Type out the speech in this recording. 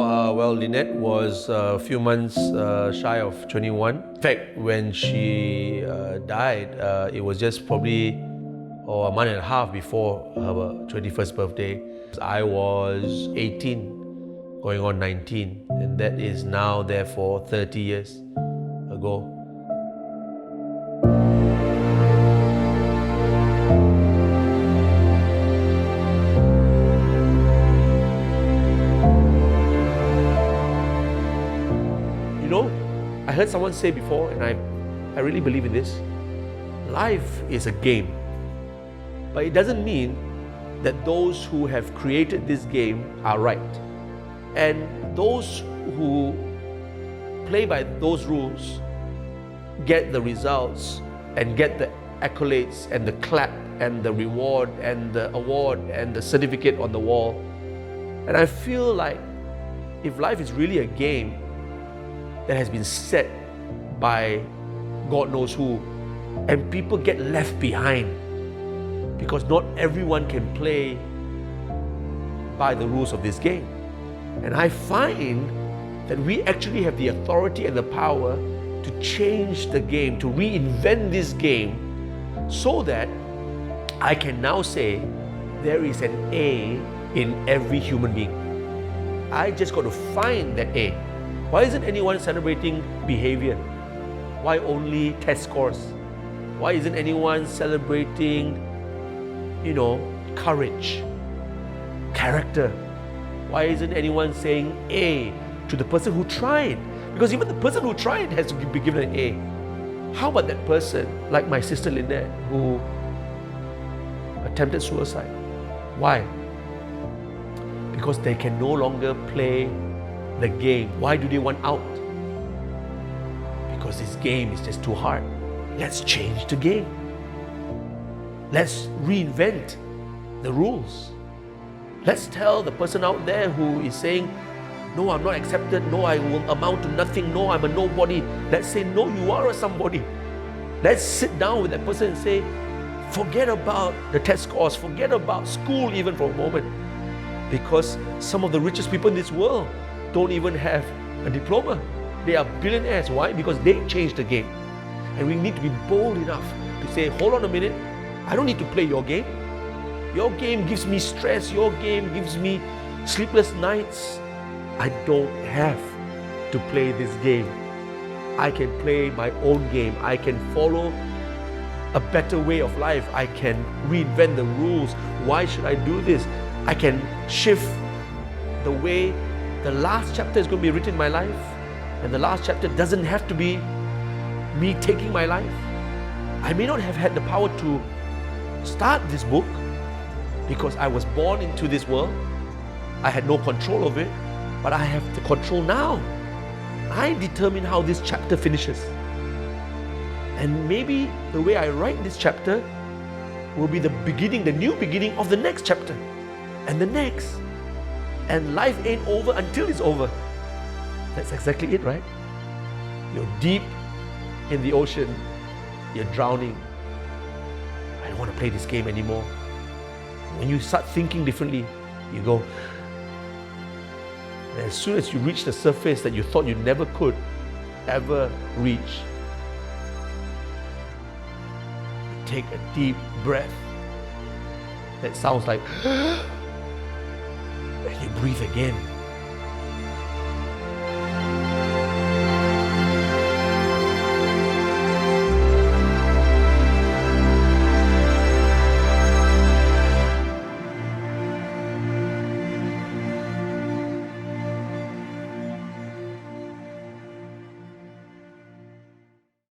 Lynette was a few months shy of 21. In fact, when she died, it was just probably a month and a half before her 21st birthday. I was 18, going on 19, and that is now, therefore, 30 years ago. You know, I heard someone say before, and I really believe in this, life is a game. But it doesn't mean that those who have created this game are right. And those who play by those rules get the results and get the accolades and the clap and the reward and the award and the certificate on the wall. And I feel like if life is really a game that has been set by God knows who, and people get left behind because not everyone can play by the rules of this game. And I find that we actually have the authority and the power to change the game, to reinvent this game, so that I can now say there is an A in every human being. I just got to find that A. Why isn't anyone celebrating behavior? Why only test scores? Why isn't anyone celebrating, courage, character? Why isn't anyone saying A to the person who tried? Because even the person who tried has to be given an A. How about that person, like my sister Lynette, who attempted suicide? Why? Because they can no longer play the game. Why do they want out? Because this game is just too hard. Let's change the game. Let's reinvent the rules. Let's tell the person out there who is saying, no, I'm not accepted, no, I will amount to nothing, no, I'm a nobody. Let's say, no, you are a somebody. Let's sit down with that person and say, forget about the test scores, forget about school even for a moment. Because some of the richest people in this world don't even have a diploma. They are billionaires. Why? Because they changed the game. And we need to be bold enough to say, hold on a minute, I don't need to play your game. Your game gives me stress, your game gives me sleepless nights. I don't have to play this game. I can play my own game. I can follow a better way of life. I can reinvent the rules. Why should I do this? I can shift the way the last chapter is going to be written in my life. And the last chapter doesn't have to be me taking my life. I may not have had the power to start this book because I was born into this world. I had no control of it, but I have the control now. I determine how this chapter finishes. And maybe the way I write this chapter will be the beginning, the new beginning of the next chapter and the next. And life ain't over until it's over. That's exactly it, right? You're deep in the ocean, you're drowning. I don't want to play this game anymore. When you start thinking differently, you go, and as soon as you reach the surface that you thought you never could ever reach, you take a deep breath that sounds like, and you breathe again.